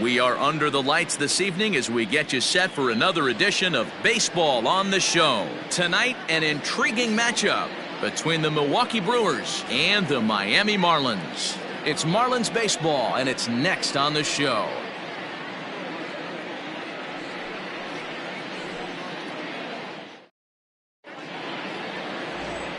We are under the lights this evening as we get you set for another edition of Baseball on the Show. Tonight, an intriguing matchup between the Milwaukee Brewers and the Miami Marlins. It's Marlins baseball, and it's next on the show.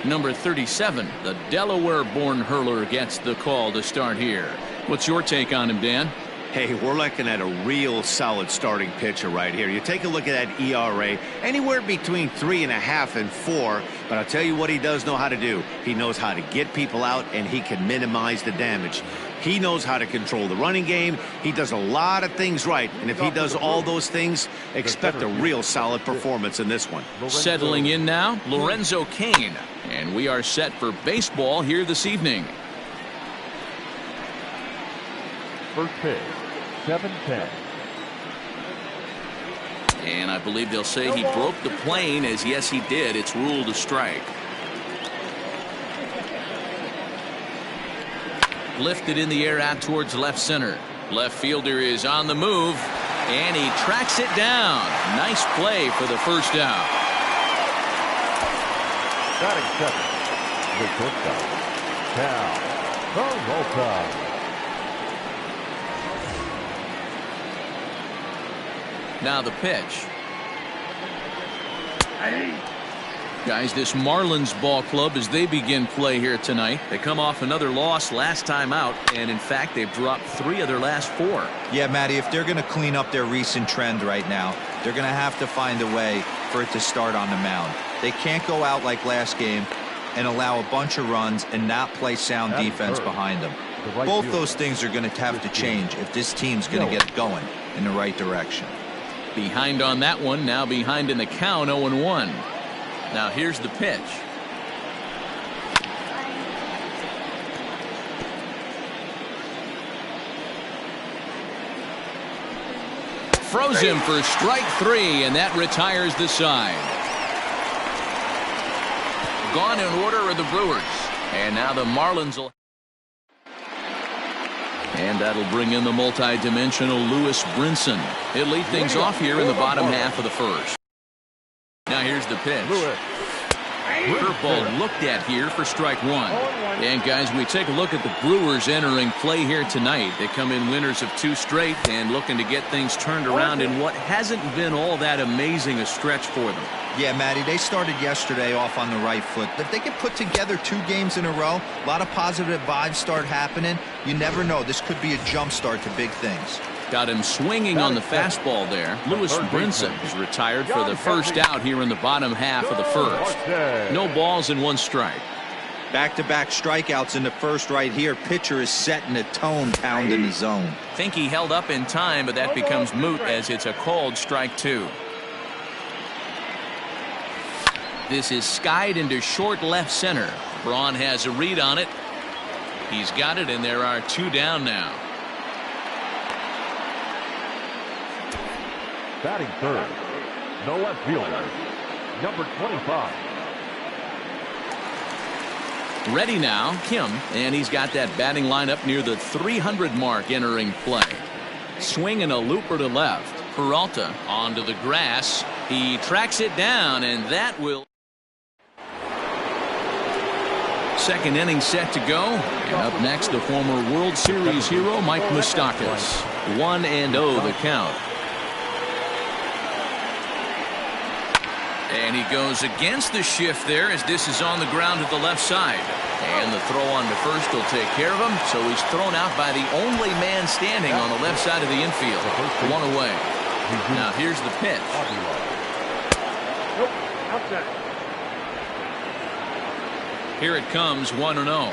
Number 37, the Delaware-born hurler, gets the call to start here. What's your take on him, Dan? Hey, we're looking at a real solid starting pitcher right here. You take a look at that ERA, anywhere between 3.5 and 4. But I'll tell you what he does know how to do. He knows how to get people out, and he can minimize the damage. He knows how to control the running game. He does a lot of things right. And if he does all those things, expect a real solid performance in this one. Settling in now, Lorenzo Cain. And we are set for baseball here this evening. First pitch, 7-10. And I believe they'll say he broke the plane, as yes he did. It's ruled a strike. Lifted in the air out towards left center. Left fielder is on the move, and he tracks it down. Nice play for the first out. Batting second, the shortstop, Cal Travolta. Now the pitch. Guys, this Marlins ball club, as they begin play here tonight, they come off another loss last time out, and in fact they've dropped 3 of their last 4. Yeah, Matty, if they're going to clean up their recent trend right now, they're going to have to find a way for it to start on the mound. They can't go out like last game and allow a bunch of runs and not play sound defense behind them. Both those things are going to have to change if this team's going to get going in the right direction. Behind on that one, now behind in the count, 0-1. Now here's the pitch. Throws him for strike 3, and that retires the side. Gone in order are the Brewers, and now the Marlins will. And that'll bring in the multi-dimensional Lewis Brinson. He'll lead things off here in the bottom half of the first. Now here's the pitch. Curveball looked at here for strike 1. And guys, we take a look at the Brewers entering play here tonight. They come in winners of 2 straight and looking to get things turned around in what hasn't been all that amazing a stretch for them. Yeah, Matty, they started yesterday off on the right foot. If they can put together 2 games in a row, a lot of positive vibes start happening. You never know. This could be a jump start to big things. Got him swinging on the fastball there. Lewis Brinson is retired for the first out here in the bottom half of the first. No balls and 1 strike. Back-to-back strikeouts in the first right here. Pitcher is setting a tone, pounding the zone. Think he held up in time, but that becomes moot as it's a called strike 2. This is skied into short left center. Braun has a read on it. He's got it, and there are 2 down now. Batting third, no left fielder, number 25. Ready now, Kim, and he's got that batting lineup near the 300 mark entering play. Swinging a looper to left. Peralta onto the grass. He tracks it down, and that will. Second inning set to go. And up next, the former World Series hero, Mike Moustakas. 1-0 the count. And he goes against the shift there as this is on the ground to the left side. And the throw on to first will take care of him. So he's thrown out by the only man standing on the left side of the infield. 1 away. Now here's the pitch. Here it comes, 1-0.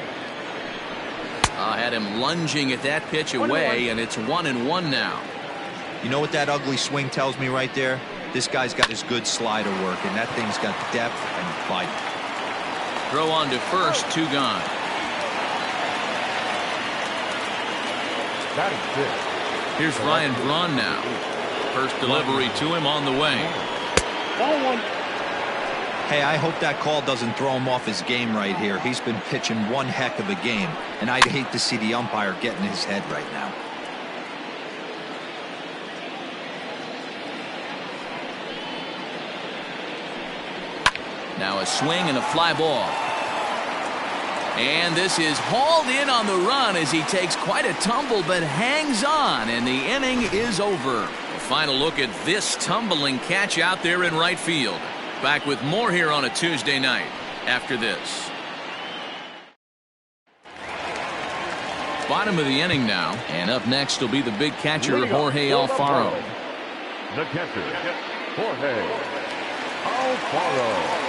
I had him lunging at that pitch away, and it's 1-1 now. You know what that ugly swing tells me right there? This guy's got his good slider working. That thing's got depth and bite. Throw on to first, 2 gone. Here's Ryan Braun now. First delivery to him on the way. Hey, I hope that call doesn't throw him off his game right here. He's been pitching one heck of a game, and I'd hate to see the umpire getting his head right now. Now a swing and a fly ball. And this is hauled in on the run as he takes quite a tumble but hangs on, and the inning is over. A final look at this tumbling catch out there in right field. Back with more here on a Tuesday night after this. Bottom of the inning now, and up next will be the big catcher, Jorge Alfaro. The catcher, Jorge Alfaro.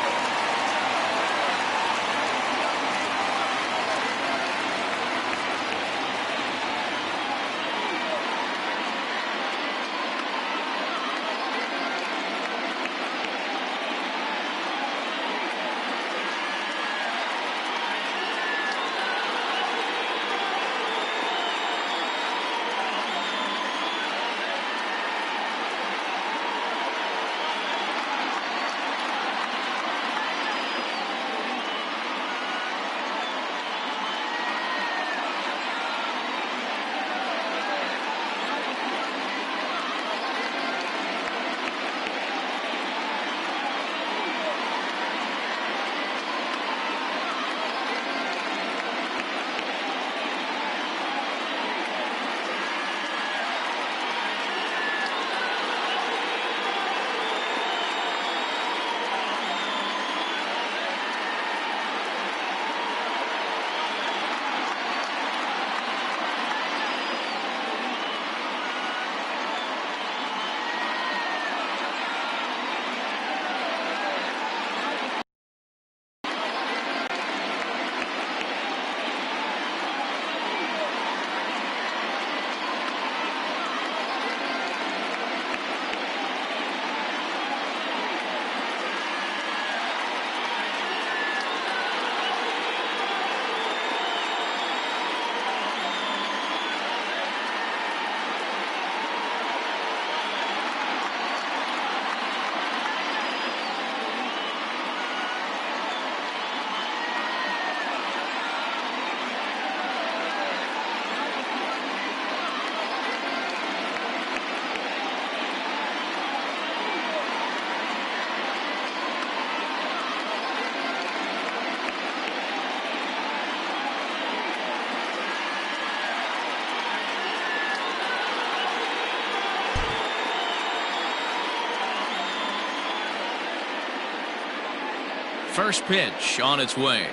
First pitch on its way.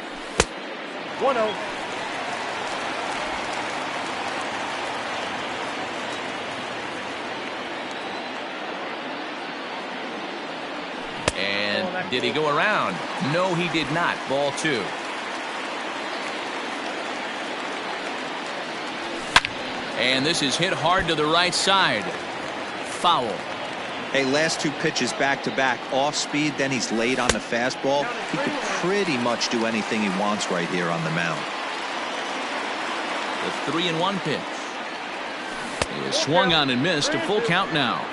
1-0. And did he go around? No, he did not. Ball 2. And this is hit hard to the right side. Foul. Hey, last 2 pitches back-to-back, off speed, then he's late on the fastball. He could pretty much do anything he wants right here on the mound. The 3-1 pitch. He is swung on and missed. A full count now.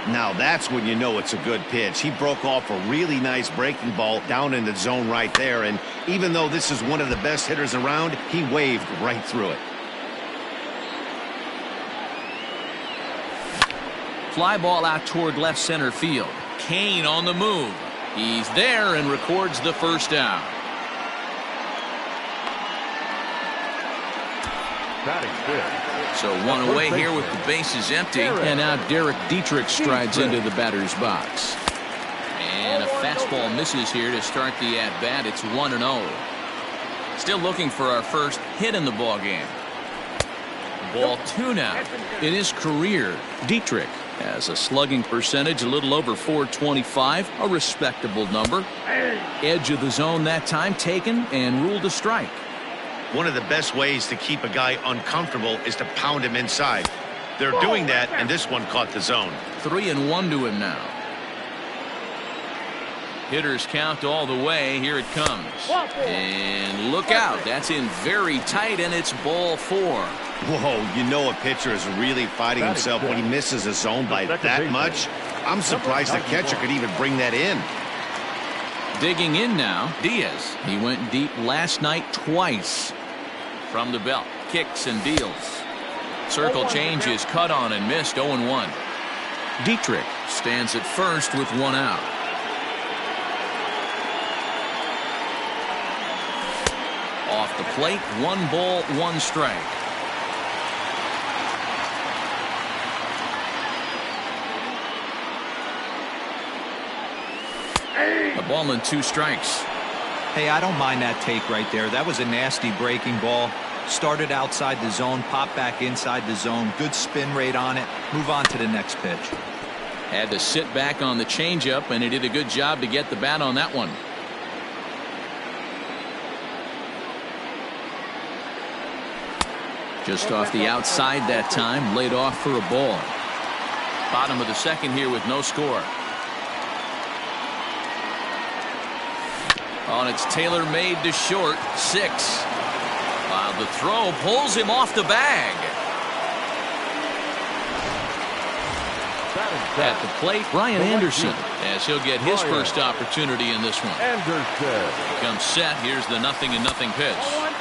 Now that's when you know it's a good pitch. He broke off a really nice breaking ball down in the zone right there, and even though this is one of the best hitters around, he waved right through it. Fly ball out toward left center field. Kane on the move. He's there and records the first down. So one away here with the bases empty. And now Derek Dietrich strides into the batter's box. And a fastball misses here to start the at-bat. It's 1-0. Still looking for our first hit in the ballgame. Ball 2 now. In his career, Dietrich has a slugging percentage a little over .425, a respectable number. Edge of the zone that time taken and ruled a strike. One of the best ways to keep a guy uncomfortable is to pound him inside. They're doing that, and this one caught the zone. 3-1 to him now. Hitters count all the way. Here it comes. And look out. That's in very tight, and it's ball 4. Whoa, you know a pitcher is really fighting himself when he misses a zone by that much. I'm surprised the catcher could even bring that in. Digging in now, Diaz. He went deep last night twice. From the belt, kicks and deals. Circle change is cut on and missed. 0-1. Dietrich stands at first with 1 out. Off the plate, 1 ball, 1 strike. A ball and 2 strikes. Hey, I don't mind that take right there. That was a nasty breaking ball. Started outside the zone, popped back inside the zone. Good spin rate on it. Move on to the next pitch. Had to sit back on the changeup, and he did a good job to get the bat on that one. Just off the outside that time, laid off for a ball. Bottom of the second here with no score. On its tailor-made to short, 6. While the throw pulls him off the bag. At the plate, Brian Anderson, as he'll get his first opportunity in this one. Anderson Comes set. Here's the 0-0 pitch.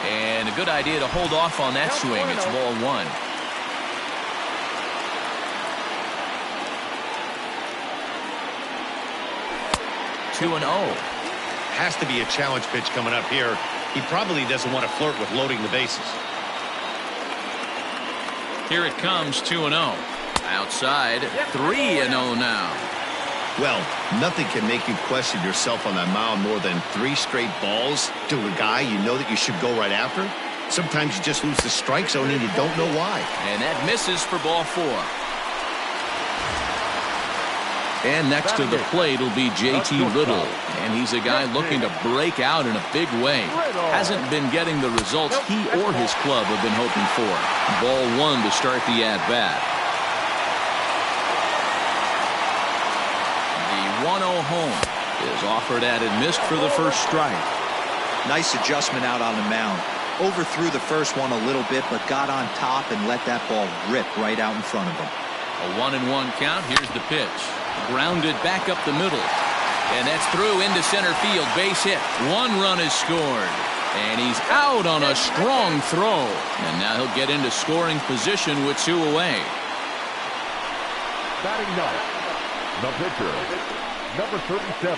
And a good idea to hold off on that swing. It's ball 1. Two and 0. Has to be a challenge pitch coming up here. He probably doesn't want to flirt with loading the bases. Here it comes, 2-0. Outside, 3-0 now. Well, nothing can make you question yourself on that mound more than 3 straight balls to a guy you know that you should go right after. Sometimes you just lose the strike zone and you don't know why. And that misses for ball 4. And next to the plate will be J.T. Little. And he's a guy looking to break out in a big way. Hasn't been getting the results he or his club have been hoping for. Ball 1 to start the at-bat. The 1-0 home is offered at and missed for the first strike. Nice adjustment out on the mound. Overthrew the first one a little bit, but got on top and let that ball rip right out in front of him. A 1-1 count. Here's the pitch. Grounded back up the middle. And that's through into center field. Base hit. 1 run is scored. And he's out on a strong throw. And now he'll get into scoring position with 2 away. batting ninth, the pitcher, number 37.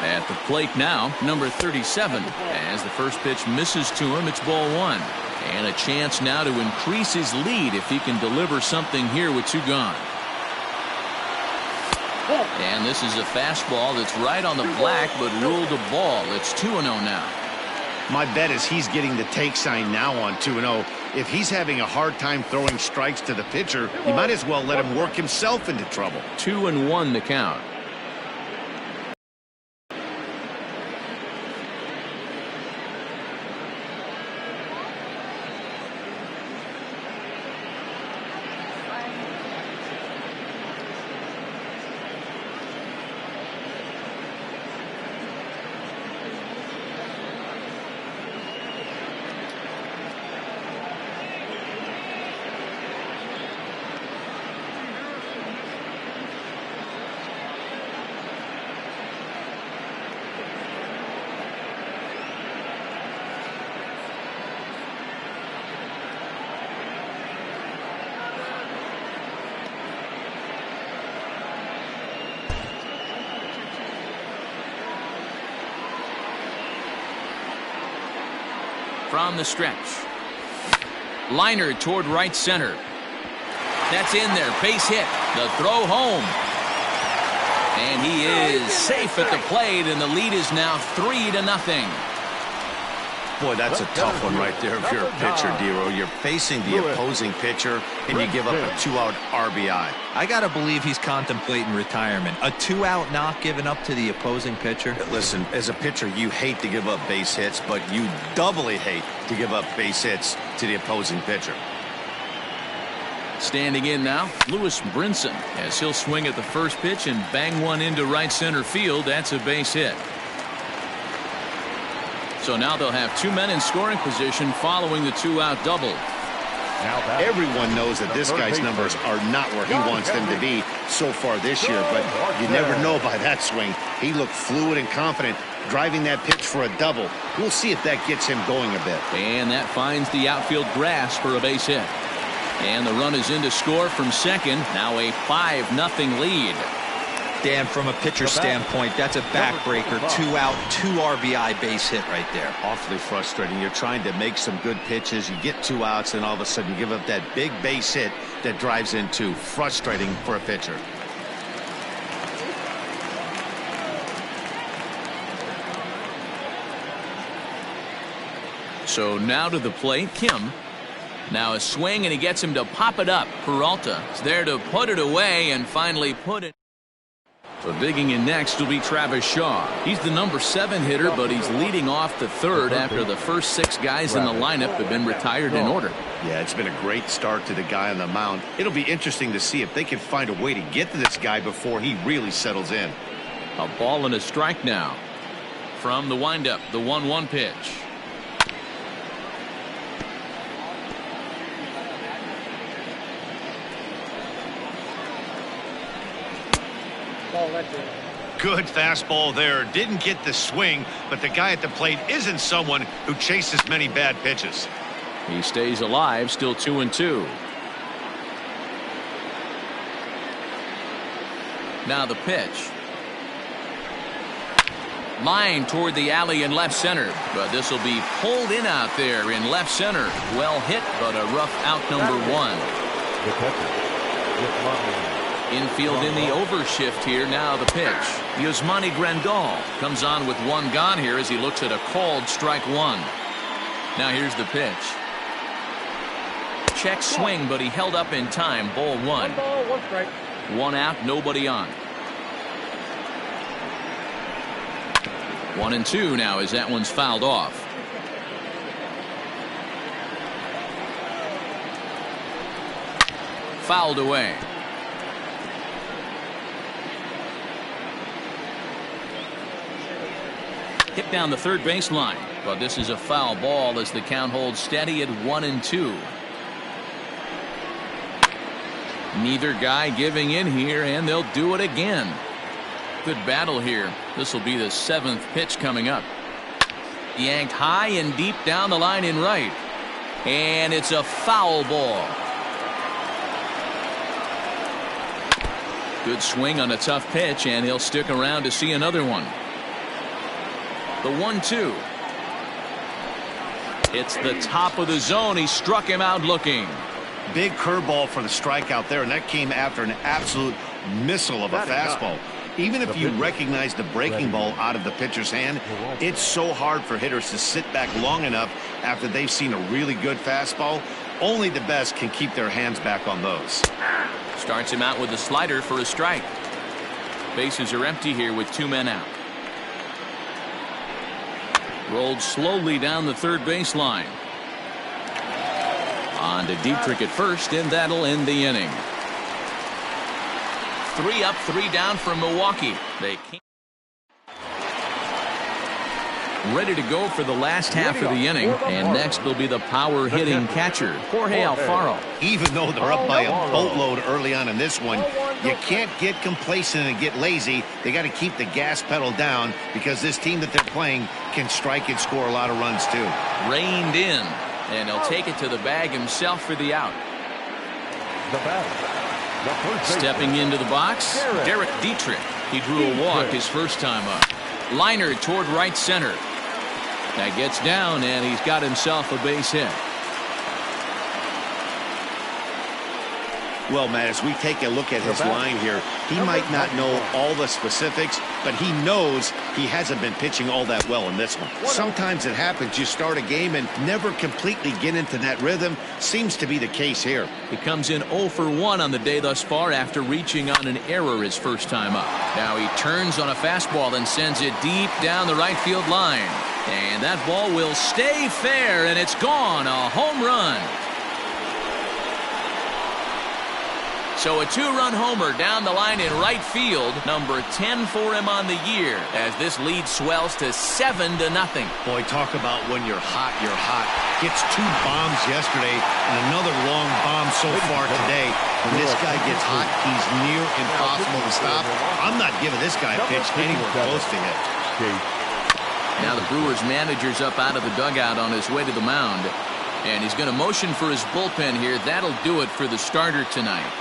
At the plate now, number 37. As the first pitch misses to him, it's ball 1. And a chance now to increase his lead if he can deliver something here with 2 gone. And this is a fastball that's right on the black, but ruled a ball. It's 2-0 now. My bet is he's getting the take sign now on 2-0. If he's having a hard time throwing strikes to the pitcher, you might as well let him work himself into trouble. 2-1 the count. From the stretch. Liner toward right center. That's in there. Base hit. The throw home. And he is safe at the plate, and the lead is now 3-0. Boy, that's a tough one right there if you're a pitcher, Dero. You're facing the opposing pitcher, and you give up a 2-out RBI. I got to believe he's contemplating retirement. A 2-out knock given up to the opposing pitcher. Listen, as a pitcher, you hate to give up base hits, but you doubly hate to give up base hits to the opposing pitcher. Standing in now, Lewis Brinson, as he'll swing at the first pitch and bang one into right center field. That's a base hit. So now they'll have 2 men in scoring position following the 2-out double. Everyone knows that this guy's numbers are not where he wants them to be so far this year, but you never know by that swing. He looked fluid and confident driving that pitch for a double. We'll see if that gets him going a bit. And that finds the outfield grass for a base hit. And the run is in to score from second. Now a 5-0 lead. Dan, from a pitcher standpoint, that's a backbreaker. 2 out, 2 RBI base hit right there. Awfully frustrating. You're trying to make some good pitches. You get 2 outs, and all of a sudden you give up that big base hit that drives in 2. Frustrating for a pitcher. So now to the plate, Kim. Now a swing, and he gets him to pop it up. Peralta is there to put it away and finally put it. So digging in next will be Travis Shaw. He's the number 7 hitter, but he's leading off the 3rd after the first 6 guys in the lineup have been retired in order. Yeah, it's been a great start to the guy on the mound. It'll be interesting to see if they can find a way to get to this guy before he really settles in. A ball and a strike now. From the windup, the 1-1 pitch. Good fastball there. Didn't get the swing, but the guy at the plate isn't someone who chases many bad pitches. He stays alive, still 2-2. Now the pitch. Line toward the alley in left center, but this will be pulled in out there in left center. Well hit, but a rough out, number 1. The catcher, Infield in the overshift here. Now the pitch. Yasmani Grandal comes on with 1 gone here as he looks at a called strike 1. Now here's the pitch. Check swing, but he held up in time. Ball 1. 1 ball, 1 strike. 1 out, nobody on. 1-2 now as that one's fouled off. Fouled away. Hit down the third baseline, but this is a foul ball as the count holds steady at 1-2. Neither guy giving in here, and they'll do it again. Good battle here. This will be the 7th pitch coming up. Yanked high and deep down the line in right, and it's a foul ball. Good swing on a tough pitch, and he'll stick around to see another one. The 1-2. It's the top of the zone. He struck him out looking. Big curveball for the strikeout there, and that came after an absolute missile of a fastball. Even if you recognize the breaking ball out of the pitcher's hand, it's so hard for hitters to sit back long enough after they've seen a really good fastball. Only the best can keep their hands back on those. Starts him out with a slider for a strike. Bases are empty here with 2 men out. Rolled slowly down the third baseline. On to Dietrich at first, and that'll end the inning. 3 up, 3 down for Milwaukee. They can't. Ready to go for the last half of the inning, and next will be the power hitting catcher, Jorge Alfaro. Even though they're up by a boatload early on in this one, you can't get complacent and get lazy. They got to keep the gas pedal down because this team that they're playing can strike and score a lot of runs too. Reined in, and he'll take it to the bag himself for the out. Stepping into the box, Derek Dietrich. He drew a walk his first time up. Liner toward right center. That gets down, and he's got himself a base hit. Well, Matt, as we take a look at his line here, he might not know all the specifics, but he knows he hasn't been pitching all that well in this one. Sometimes it happens. You start a game and never completely get into that rhythm. Seems to be the case here. He comes in 0 for 1 on the day thus far after reaching on an error his first time up. Now he turns on a fastball and sends it deep down the right field line. And that ball will stay fair, and it's gone. A home run. So a 2-run homer down the line in right field, number 10 for him on the year, as this lead swells to 7-0. Boy, talk about when you're hot, you're hot. Gets 2 bombs yesterday and another long bomb so far today. When this guy gets hot, he's near impossible to stop. I'm not giving this guy a pitch anywhere close to hit. Now the Brewers manager's up out of the dugout on his way to the mound, and he's going to motion for his bullpen here. That'll do it for the starter tonight.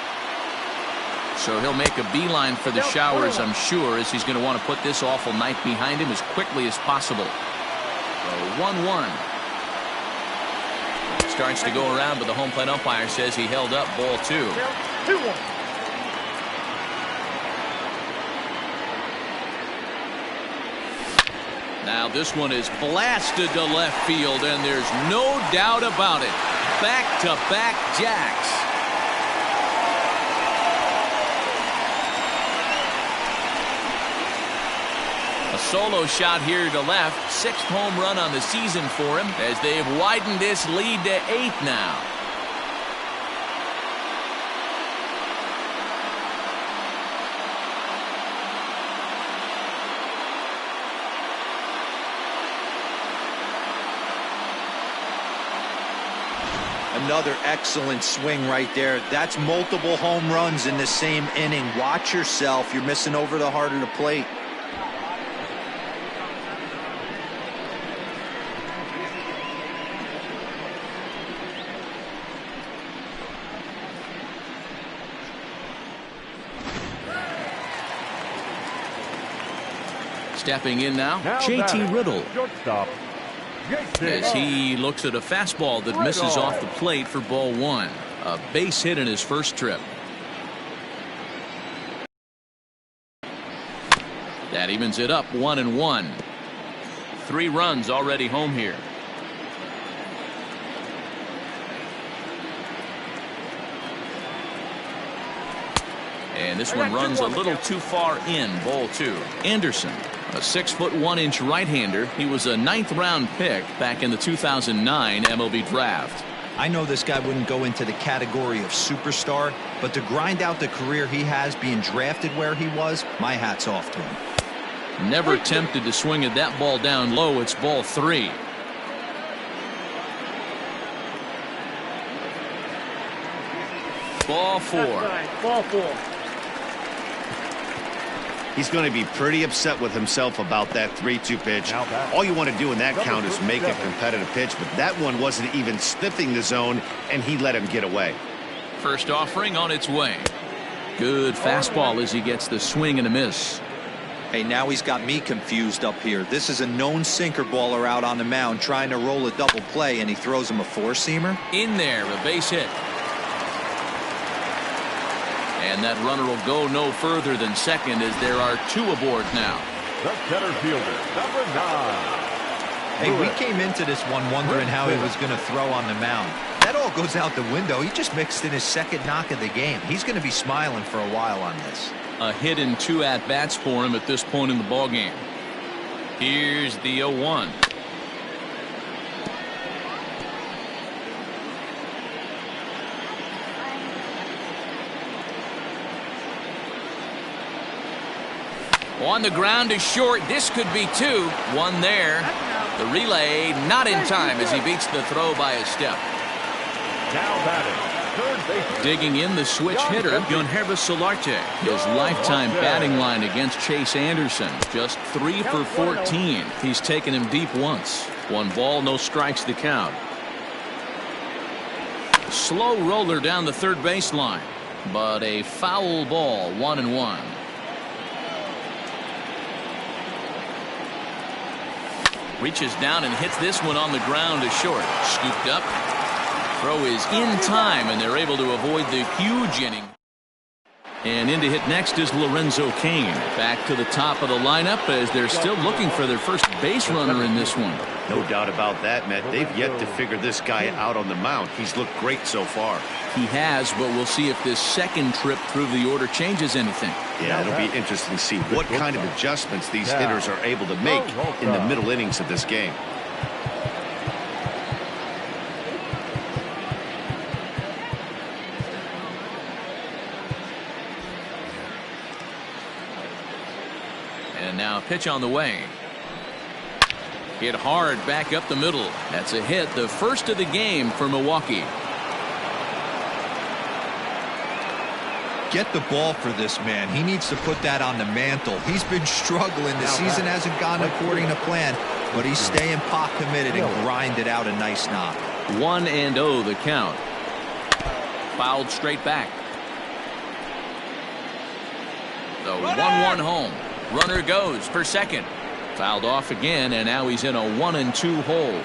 So he'll make a beeline for the showers, I'm sure, as he's going to want to put this awful night behind him as quickly as possible. So 1-1. Starts to go around, but the home plate umpire says he held up ball 2. 2-1. Now this one is blasted to left field, and there's no doubt about it. Back-to-back jacks. A solo shot here to left. 6th home run on the season for him as they've widened this lead to 8 now. Another excellent swing right there. That's multiple home runs in the same inning. Watch yourself. You're missing over the heart of the plate. Stepping in now, JT Riddle. As he looks at a fastball that misses off the plate for ball 1. A base hit in his first trip. That evens it up 1-1. 3 runs already home here. And this one runs a little too far in, ball 2. Anderson, a 6'1" right-hander. He was a 9th-round pick back in the 2009 MLB draft. I know this guy wouldn't go into the category of superstar, but to grind out the career he has being drafted where he was, my hat's off to him. Never attempted to swing at that ball down low. It's ball 3. Ball 4. Ball 4. He's going to be pretty upset with himself about that 3-2 pitch. All you want to do in that count is make a competitive pitch, but that one wasn't even sniffing the zone, and he let him get away. First offering on its way. Good fastball as he gets the swing and a miss. Hey, now he's got me confused up here. This is a known sinker baller out on the mound trying to roll a double play, and he throws him a 4-seamer. In there, a base hit. And that runner will go no further than second as there are 2 aboard now. The center fielder, number 9. Hey, we came into this one wondering how he was going to throw on the mound. That all goes out the window. He just mixed in his 2nd knock of the game. He's going to be smiling for a while on this. A hit in 2 at-bats for him at this point in the ballgame. Here's the 0-1. On the ground is short. This could be 2. 1 there. The relay not in time as he beats the throw by a step. Now batting, third base. Digging in the switch hitter, Yonhervis Solarte. His lifetime batting line against Chase Anderson. Just 3 for 14. He's taken him deep once. 1 ball, no strikes to count. Slow roller down the third baseline. But a foul ball, 1-1. Reaches down and hits this one on the ground to short. Scooped up. Throw is in time, and they're able to avoid the huge inning. And in to hit next is Lorenzo Cain. Back to the top of the lineup as they're still looking for their first base runner in this one. No doubt about that, Matt. They've yet to figure this guy out on the mound. He's looked great so far. He has, but we'll see if this second trip through the order changes anything. Yeah, it'll be interesting to see what kind of adjustments these hitters are able to make in the middle innings of this game. And now pitch on the way. Hit hard back up the middle. That's a hit, the first of the game for Milwaukee. Get the ball for this man. He needs to put that on the mantle. He's been struggling. The season hasn't gone according to plan, but he's staying pot committed and grinded out a nice knock. 1-0 the count. Fouled straight back. The 1-1 home. Runner goes for second. Fouled off again, and now he's in a 1-2 hole.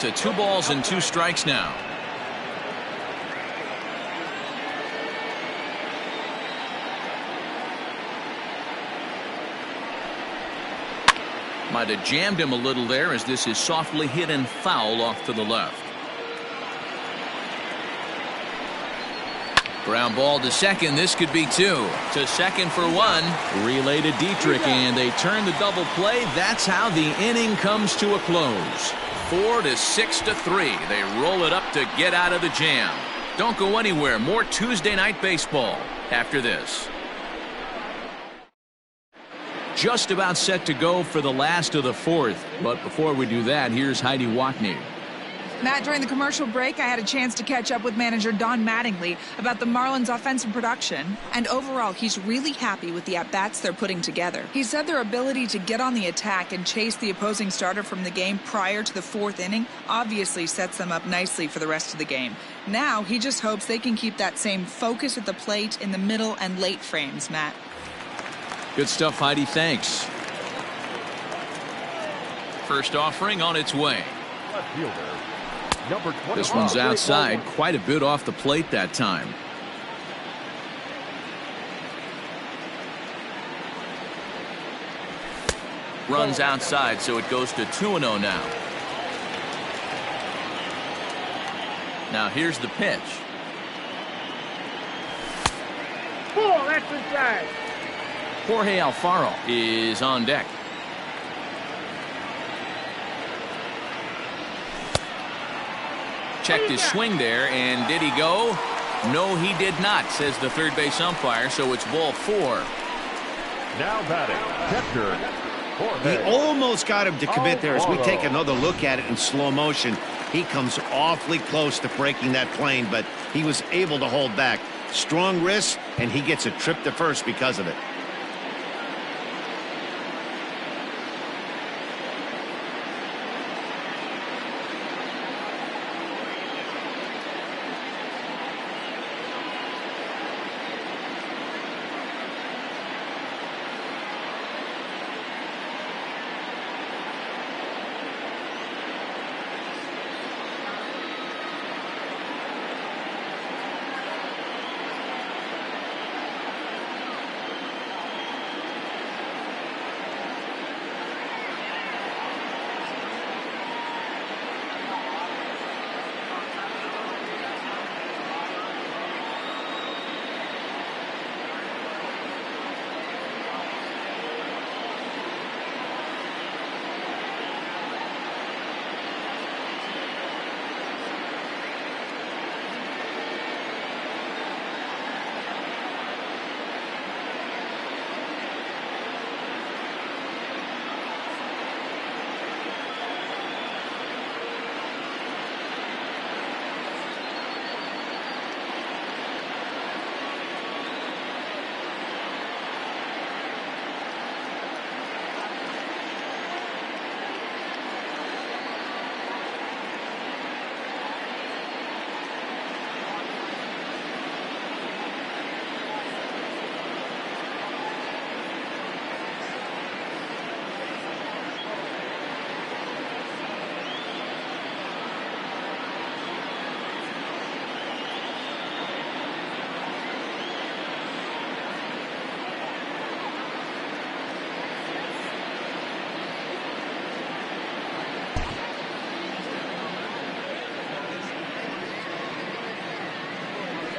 To 2 balls and 2 strikes now. Might have jammed him a little there, as this is softly hit and foul off to the left. Ground ball to second. This could be 2. To second for 1. Relay to Dietrich, and they turn the double play. That's how the inning comes to a close. 4-6-3. They roll it up to get out of the jam. Don't go anywhere. More Tuesday Night Baseball after this. Just about set to go for the last of the 4th. But before we do that, here's Heidi Watney. Matt, during the commercial break, I had a chance to catch up with manager Don Mattingly about the Marlins' offensive production. And overall, he's really happy with the at-bats they're putting together. He said their ability to get on the attack and chase the opposing starter from the game prior to the 4th inning obviously sets them up nicely for the rest of the game. Now, he just hopes they can keep that same focus at the plate in the middle and late frames, Matt. Good stuff, Heidi. Thanks. First offering on its way. Left fielder, number 20. This one's outside, quite a bit off the plate that time. Runs outside, so it goes to 2-0 now. Now here's the pitch. Ball, that's inside. Jorge Alfaro is on deck. Checked his swing there, and did he go? No, he did not, says the third base umpire, so it's ball 4. Now batting, catcher, He Jorge. almost got him to commit there. As we take another look at it in slow motion, he comes awfully close to breaking that plane, but he was able to hold back. Strong wrist, and he gets a trip to first because of it.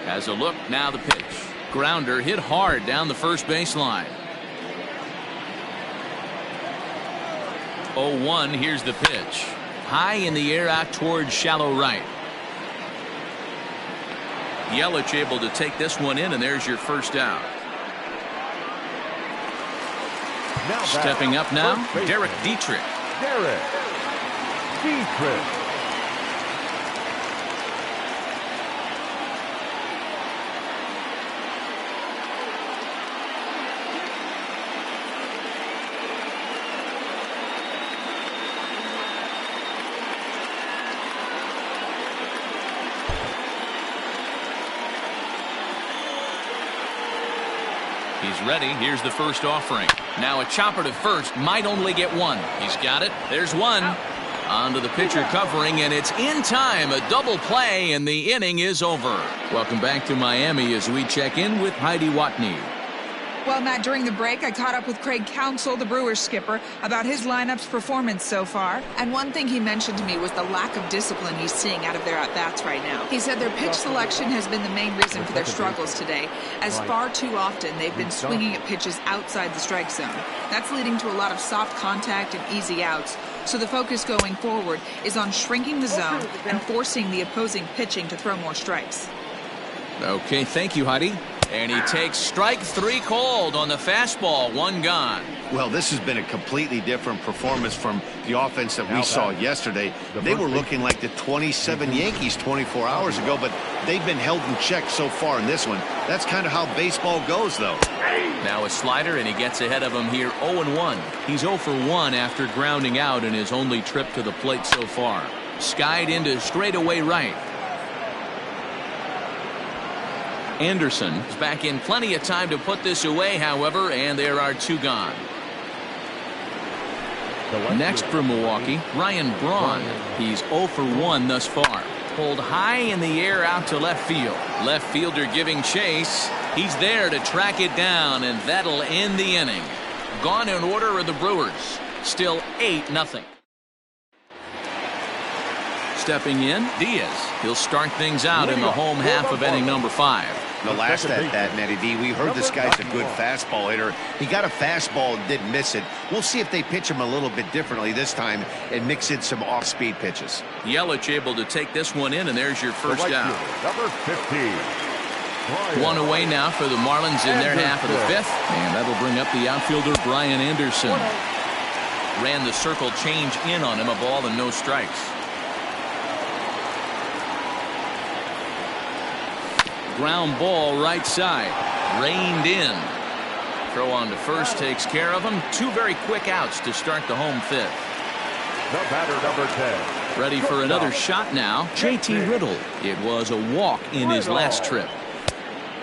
Has a look, now the pitch. Grounder hit hard down the first baseline. 0-1, here's the pitch. High in the air out towards shallow right. Yelich able to take this one in, and there's your first out. Now Stepping up now, Derek Dietrich. Derek Dietrich. He's ready. Here's the first offering. Now a chopper to first. Might only get one. He's got it. There's one. Onto the pitcher covering, and it's in time. A double play, and the inning is over. Welcome back to Miami as we check in with Heidi Watney. Well, Matt, during the break, I caught up with Craig Counsell, the Brewers skipper, about his lineup's performance so far. And one thing he mentioned to me was the lack of discipline he's seeing out of their at-bats right now. He said their pitch selection has been the main reason for their struggles today, as far too often they've been swinging at pitches outside the strike zone. That's leading to a lot of soft contact and easy outs. So the focus going forward is on shrinking the zone and forcing the opposing pitching to throw more strikes. Okay, thank you, Heidi. And he takes strike 3 called on the fastball, 1 gone. Well, this has been a completely different performance from the offense that we saw yesterday. They were looking like the 27 Yankees 24 hours ago, but they've been held in check so far in this one. That's kind of how baseball goes, though. Now a slider, and he gets ahead of him here 0-1. He's 0 for 1 after grounding out in his only trip to the plate so far. Skied into straightaway right. Anderson is back in plenty of time to put this away, however, and there are 2 gone. Next for Milwaukee, Ryan Braun. He's 0 for 1 thus far. Pulled high in the air out to left field. Left fielder giving chase. He's there to track it down, and that'll end the inning. Gone in order are the Brewers. Still 8-0. Stepping in, Diaz. He'll start things out in the home half of inning number 5. The last at that, Matty D, we heard this guy's a good fastball hitter. He got a fastball and didn't miss it. We'll see if they pitch him a little bit differently this time and mix in some off-speed pitches. Yelich able to take this one in, and there's your first out. Number 15. 1 away now for the Marlins in their half of the 5th, and that'll bring up the outfielder Brian Anderson. Ran the circle change in on him, a ball and no strikes. Ground ball right side. Reined in. Throw on to first takes care of him. 2 very quick outs to start the home 5th. The batter, number 10. Ready for another shot now. J.T. Riddle. It was a walk in his last trip.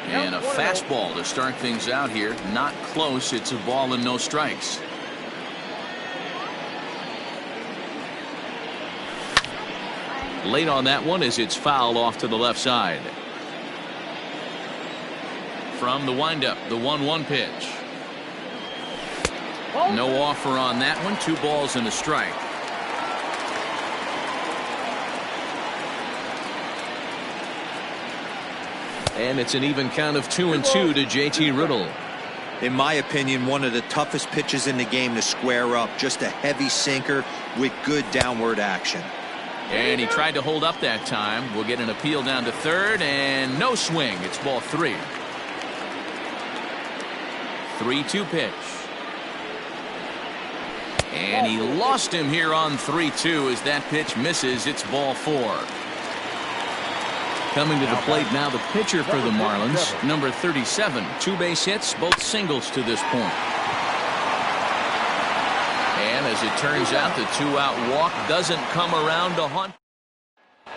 And a fastball to start things out here. Not close. It's a ball and no strikes. Late on that one as it's fouled off to the left side. From the windup, the 1-1 pitch. No offer on that one. 2 balls and a strike. And it's an even count of 2-2 to J.T. Riddle. In my opinion, one of the toughest pitches in the game to square up. Just a heavy sinker with good downward action. And he tried to hold up that time. We'll get an appeal down to third, and no swing. It's ball 3. 3-2 pitch. And he lost him here on 3-2 as that pitch misses. It's ball 4. Coming to the plate now, the pitcher for the Marlins, number 37. 2 base hits, both singles to this point. And as it turns out, the 2-out walk doesn't come around to haunt.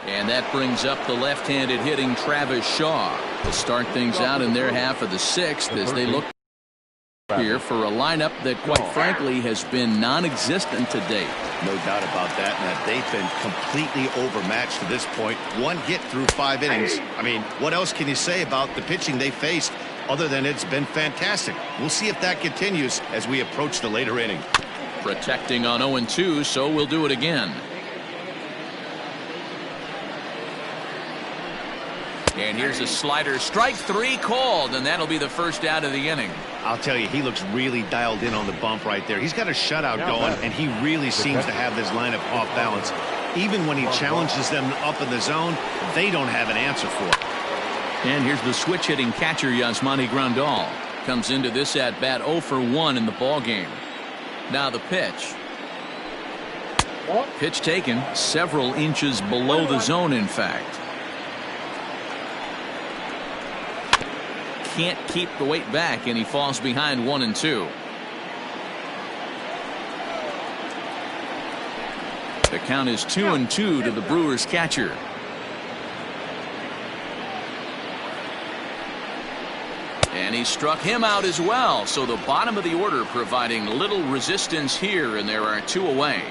And that brings up the left-handed hitting Travis Shaw to start things out in their half of the 6th as they look here for a lineup that, quite frankly, has been non-existent to date. No doubt about that, Matt. They've been completely overmatched to this point. 1 hit through 5 innings. I mean, what else can you say about the pitching they faced other than it's been fantastic? We'll see if that continues as we approach the later inning. Protecting on 0-2, so we'll do it again. And here's a slider. Strike 3 called, and that'll be the first out of the inning. I'll tell you, he looks really dialed in on the bump right there. He's got a shutout going, and he really seems to have this lineup off balance. Even when he challenges them up in the zone, they don't have an answer for it. And here's the switch-hitting catcher, Yasmani Grandal. Comes into this at-bat 0 for 1 in the ballgame. Now the pitch. Pitch taken several inches below the zone, in fact. Can't keep the weight back, and he falls behind 1-2. The count is 2-2 to the Brewers catcher. And he struck him out as well. So the bottom of the order providing little resistance here, and there are 2 away.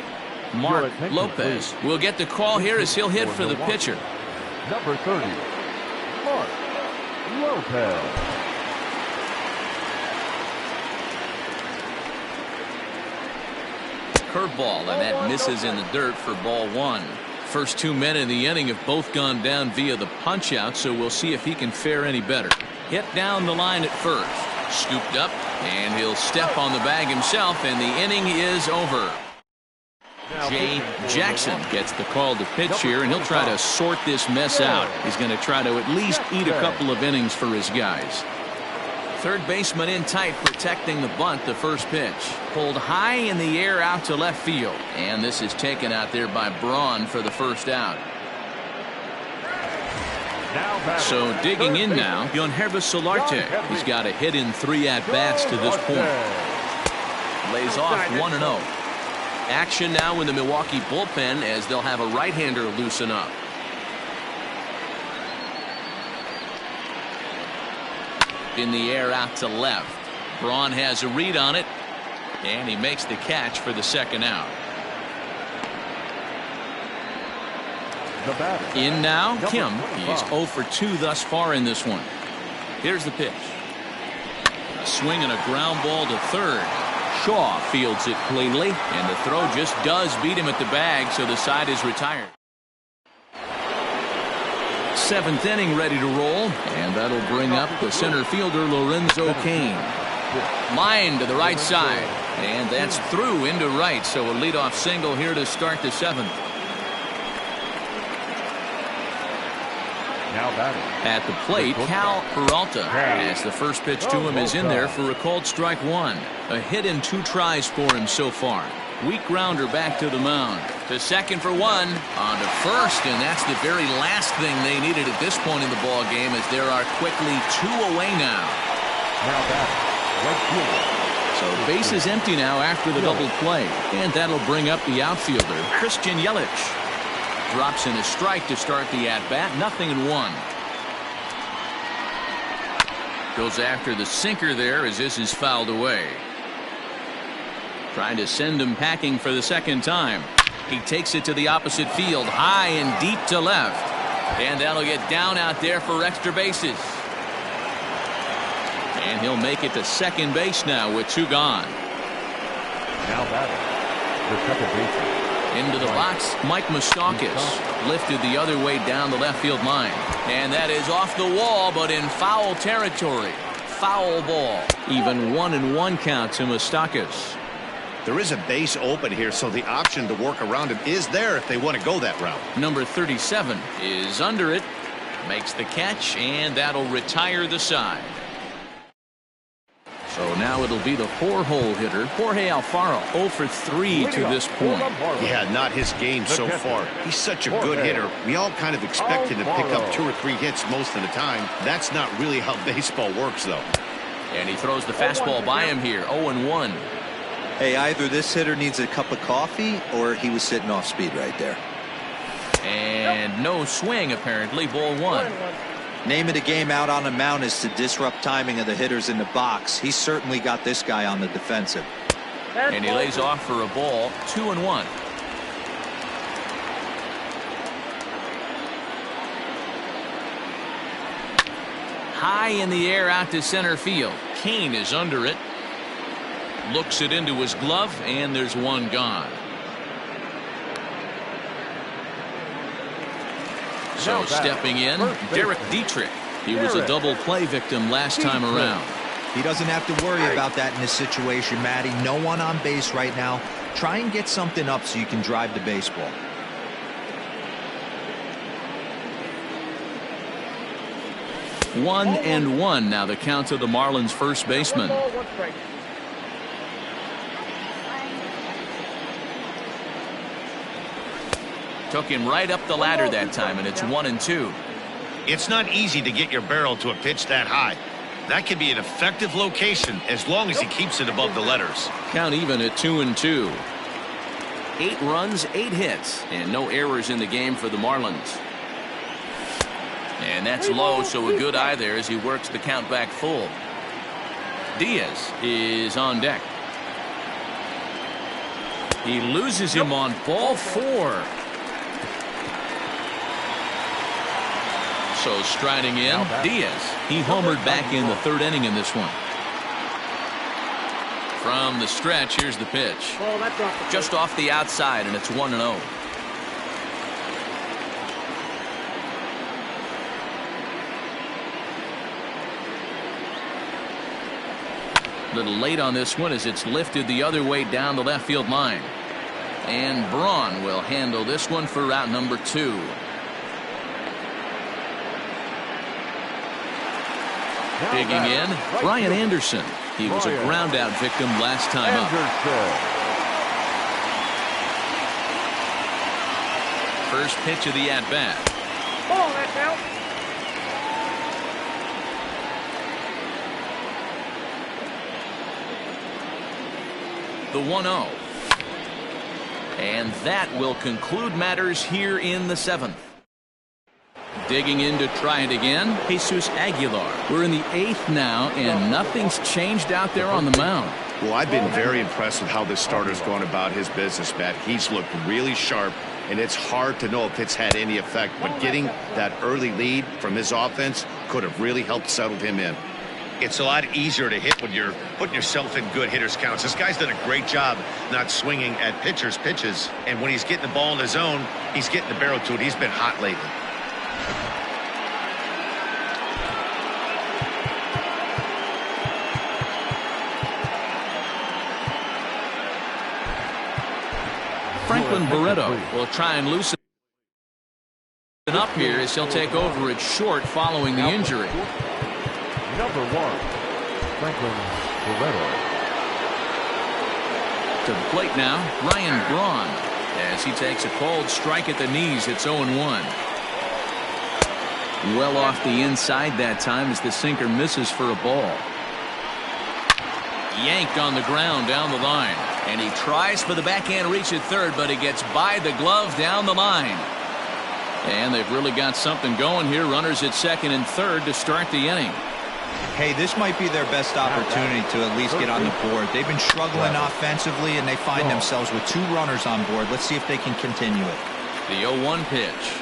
Mark Lopez will get the call here as he'll hit for the pitcher. Number 30, Mark Lopez. Curveball, and that misses in the dirt for ball 1. First 2 men in the inning have both gone down via the punch out, so we'll see if he can fare any better. Hit down the line at first. Scooped up, and he'll step on the bag himself, and the inning is over. Jay Jackson gets the call to pitch here, and he'll try to sort this mess out. He's going to try to at least eat a couple of innings for his guys. Third baseman in tight, protecting the bunt. The first pitch pulled high in the air out to left field, and this is taken out there by Braun for the first out. So digging in now, Yonhervis Solarte. He's got a hit in 3 at-bats to this point. Lays off 1-0. Action now in the Milwaukee bullpen as they'll have a right-hander loosen up. In the air out to left. Braun has a read on it, and he makes the catch for the second out. In now, Kim. He's 0 for 2 thus far in this one. Here's the pitch. A swing and a ground ball to third. Shaw fields it cleanly, and the throw just does beat him at the bag, so the side is retired. 7th inning ready to roll, and that'll bring up the center fielder Lorenzo Cain. Line to the right side, and that's through into right, so a leadoff single here to start the 7th. At the plate, Cal Peralta, as the first pitch to him is in there for a called strike 1. A hit in 2 tries for him so far. Weak grounder back to the mound. To second for 1. On to first, and that's the very last thing they needed at this point in the ball game, as there are quickly 2 away now. So base is empty now after the double play, and that'll bring up the outfielder, Christian Yelich. Drops in a strike to start the at-bat. 0-1. Goes after the sinker there as this is fouled away. Trying to send him packing for the second time. He takes it to the opposite field, high and deep to left. And that'll get down out there for extra bases. And he'll make it to second base now with 2 gone. Now batting, the second baseman. Into the box, Mike Moustakas lifted the other way down the left field line. And that is off the wall, but in foul territory. Foul ball. Even 1-1 count to Moustakas. There is a base open here, so the option to work around him is there if they want to go that route. Number 37 is under it. Makes the catch, and that'll retire the side. So now it'll be the 4-hole hitter, Jorge Alfaro, 0 for 3 to this point. Yeah, not his game so far. He's such a good hitter. We all kind of expect him to pick up 2 or 3 hits most of the time. That's not really how baseball works, though. And he throws the fastball by him here, 0-1. Hey, either this hitter needs a cup of coffee or he was sitting off speed right there. And no swing, apparently, ball 1. Name of the game out on the mound is to disrupt timing of the hitters in the box. He's certainly got this guy on the defensive. And he lays off for a ball, 2-1. High in the air out to center field. Cain is under it. Looks it into his glove, and there's 1 gone. So stepping in, Derek Dietrich. He was a double play victim last time around. He doesn't have to worry about that in this situation, Matty. No one on base right now. Try and get something up so you can drive the baseball. One and one now the count to the Marlins first baseman. Took him right up the ladder that time, and it's 1-2. It's not easy to get your barrel to a pitch that high. That can be an effective location as long as he keeps it above the letters. Count even at 2-2. 8 runs, 8 hits, and no errors in the game for the Marlins. And that's low, so a good eye there as he works the count back full. Diaz is on deck. He loses him on ball 4. So striding in, Diaz. He homered back in the 3rd inning in this one. From the stretch, here's the pitch. Just off the outside, and it's 1-0. Little late on this one as it's lifted the other way down the left field line. And Braun will handle this one for route number 2. Digging in, Brian Anderson. He was a ground out victim last time up. First pitch of the at bat. Ball, that's out. The 1-0. And that will conclude matters here in the 7th. Digging in to try it again, Jesus Aguilar. We're in the 8th now, and nothing's changed out there on the mound. Well, I've been very impressed with how this starter's going about his business, Matt. He's looked really sharp, and it's hard to know if it's had any effect. But getting that early lead from his offense could have really helped settle him in. It's a lot easier to hit when you're putting yourself in good hitters' counts. This guy's done a great job not swinging at pitchers' pitches. And when he's getting the ball in the zone, he's getting the barrel to it. He's been hot lately. Franklin Barreto will try and loosen up here as he'll take over at short following the injury. Number 1, Franklin Barreto. To the plate now, Ryan Braun, as he takes a cold strike at the knees. It's 0-1. Well off the inside that time as the sinker misses for a ball. Yanked on the ground down the line, and he tries for the backhand reach at third, but he gets by the glove down the line. And they've really got something going here. Runners at second and third to start the inning. Hey, this might be their best opportunity to at least get on the board. They've been struggling offensively, and they find themselves with 2 runners on board. Let's see if they can continue it. The 0-1 pitch.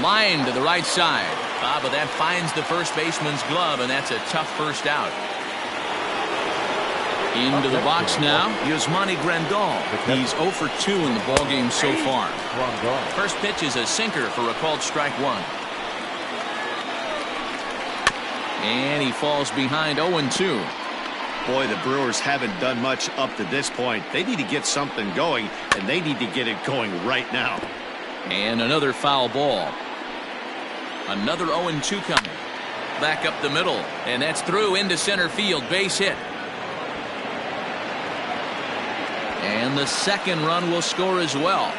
Line to the right side. But that finds the first baseman's glove, and that's a tough first out. Into the box now, Yasmani Grandal. He's 0 for 2 in the ballgame so far. First pitch is a sinker for a called strike 1. And he falls behind 0-2. Boy, the Brewers haven't done much up to this point. They need to get something going, and they need to get it going right now. And another foul ball. Another 0-2 coming. Back up the middle, and that's through into center field. Base hit. And the second run will score as well.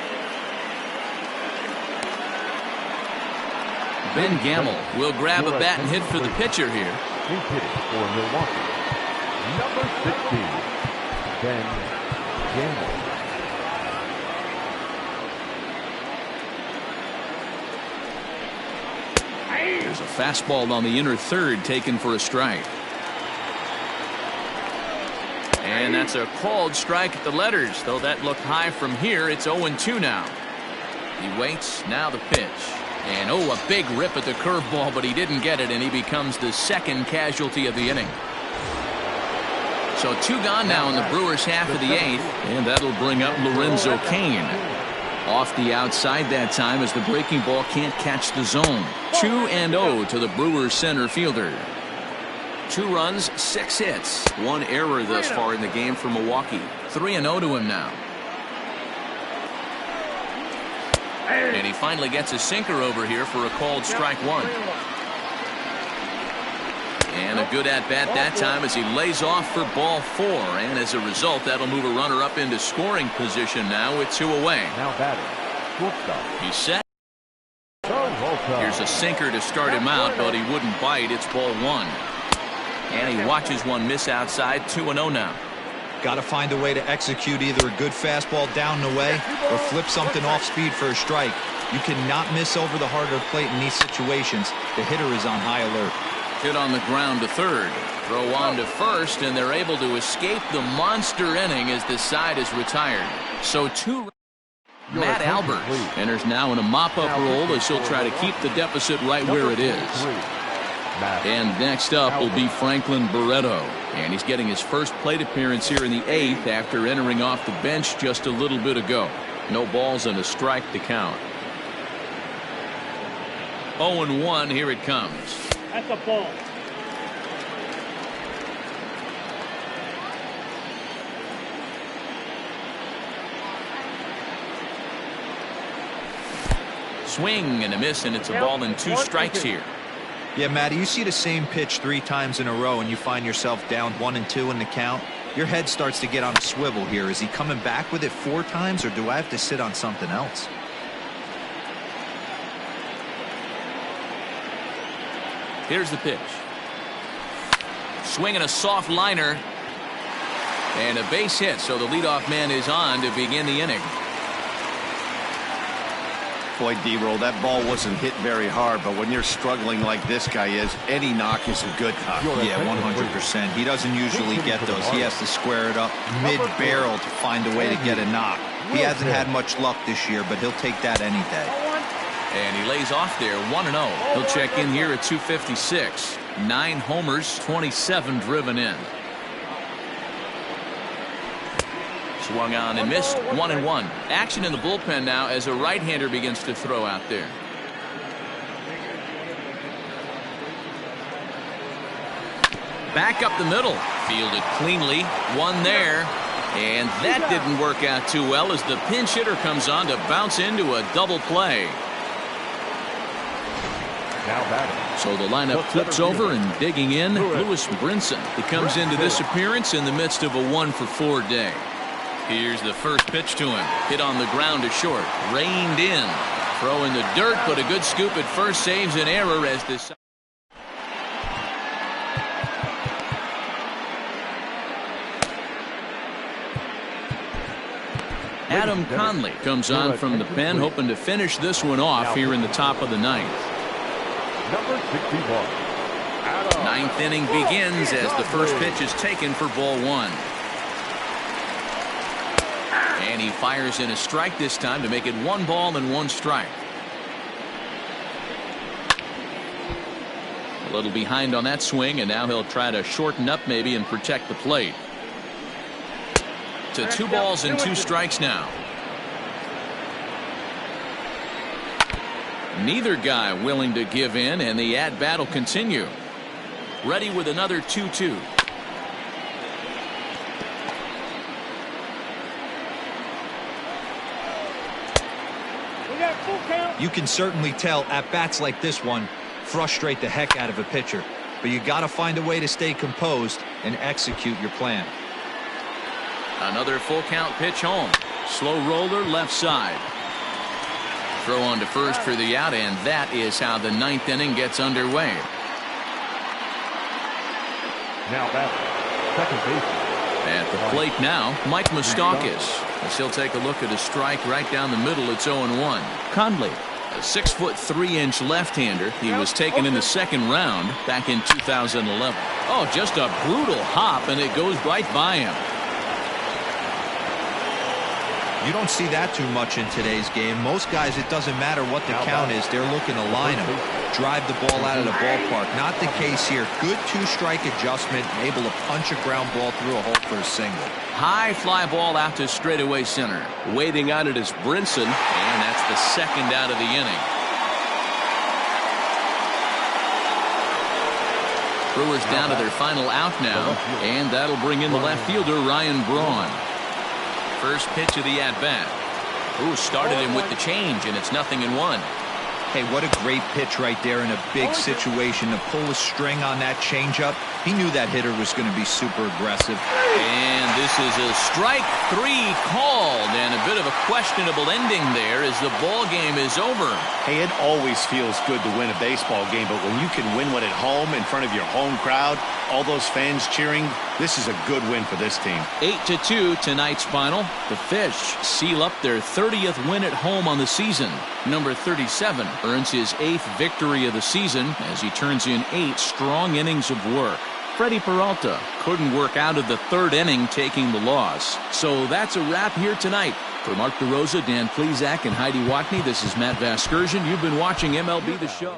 Ben Gamble will grab a bat and hit for the pitcher here. He's hitting for Milwaukee. Number 16, Ben Gamble. There's a fastball on the inner third taken for a strike. And that's a called strike at the letters, though that looked high from here. It's 0-2 now. He waits, now the pitch. And a big rip at the curveball, but he didn't get it, and he becomes the second casualty of the inning. So 2 gone now in the Brewers' half of the 8th, and that'll bring up Lorenzo Cain. Off the outside that time as the breaking ball can't catch the zone. 2-0 to the Brewers center fielder. 2 runs, 6 hits. 1 error thus far in the game for Milwaukee. 3-0 to him now. And he finally gets a sinker over here for a called strike 1. And a good at-bat that time as he lays off for ball 4. And as a result, that'll move a runner up into scoring position now with 2 away. Now batting, shortstop. He's set. Here's a sinker to start him out, but he wouldn't bite. It's ball 1. And he watches one miss outside. 2-0 now. Got to find a way to execute either a good fastball down the way or flip something off speed for a strike. You cannot miss over the heart of the plate in these situations. The hitter is on high alert. Hit on the ground to third. Throw on to first, and they're able to escape the monster inning as the side is retired. So Matt Albert enters now in a mop-up role as he'll try to keep the deficit right where it is. And next up will be Franklin Barreto. And he's getting his first plate appearance here in the 8th after entering off the bench just a little bit ago. No balls and a strike to count. 0-1, here it comes. That's a ball. Swing and a miss, and it's a ball and 2 strikes here. Yeah, Matty, you see the same pitch 3 times in a row and you find yourself down 1-2 in the count. Your head starts to get on a swivel here. Is he coming back with it 4 times, or do I have to sit on something else? Here's the pitch. Swinging a soft liner. And a base hit, so the leadoff man is on to begin the inning. Boy, D-Roll, that ball wasn't hit very hard, but when you're struggling like this guy is, any knock is a good knock. Yeah, 100%. He doesn't usually get those. He has to square it up mid-barrel to find a way to get a knock. He hasn't had much luck this year, but he'll take that any day. And he lays off there, 1-0. He'll check in here at 256. 9 homers, 27 driven in. Swung on and missed, 1-1. Action in the bullpen now as a right-hander begins to throw out there. Back up the middle, fielded cleanly, 1 there, and that didn't work out too well as the pinch hitter comes on to bounce into a double play. So the lineup flips over, and digging in, Lewis Brinson. He comes into this appearance in the midst of a 1-for-4 day. Here's the first pitch to him. Hit on the ground to short. Reined in. Throw in the dirt, but a good scoop at first saves an error as this. Adam Conley comes on from the pen, hoping to finish this one off here in the top of the 9th. Number 61. 9th inning begins as the first pitch is taken for ball 1. And he fires in a strike this time to make it 1 ball and 1 strike. A little behind on that swing, and now he'll try to shorten up maybe and protect the plate. To 2 balls and 2 strikes now. Neither guy willing to give in, and the at-bat will continue. Ready with another 2-2. You can certainly tell at-bats like this one frustrate the heck out of a pitcher, but you got to find a way to stay composed and execute your plan. Another full count pitch home. Slow roller left side. Throw on to first for the out, and that is how the 9th inning gets underway. Now back, second base. At the plate now, Mike Moustakas. As he'll take a look at a strike right down the middle. It's 0-1. Conley, a 6'3" left-hander. He was taken in the 2nd round back in 2011. Oh, just a brutal hop, and it goes right by him. You don't see that too much in today's game. Most guys, it doesn't matter what the count is. They're looking to line him, drive the ball out of the ballpark. Not the case here. Good 2-strike adjustment, able to punch a ground ball through a hole for a single. High fly ball out to straightaway center. Waiting on it is Brinson, and that's the 2nd out of the inning. Brewers down to their final out now, and that'll bring in the left fielder Ryan Braun. First pitch of the at-bat. Ooh, started him with the change, and it's 0-1. Hey, what a great pitch right there in a big situation to pull a string on that changeup. He knew that hitter was going to be super aggressive. And this is a strike 3 called, and a bit of a questionable ending there as the ball game is over. Hey, it always feels good to win a baseball game, but when you can win one at home in front of your home crowd, all those fans cheering, this is a good win for this team. 8-2 tonight's final. The Fish seal up their 30th win at home on the season. Number 37 earns his 8th victory of the season as he turns in 8 strong innings of work. Freddie Peralta couldn't work out of the 3rd inning, taking the loss. So that's a wrap here tonight. For Mark DeRosa, Dan Plezak, and Heidi Watney, this is Matt Vasgersian. You've been watching MLB The Show.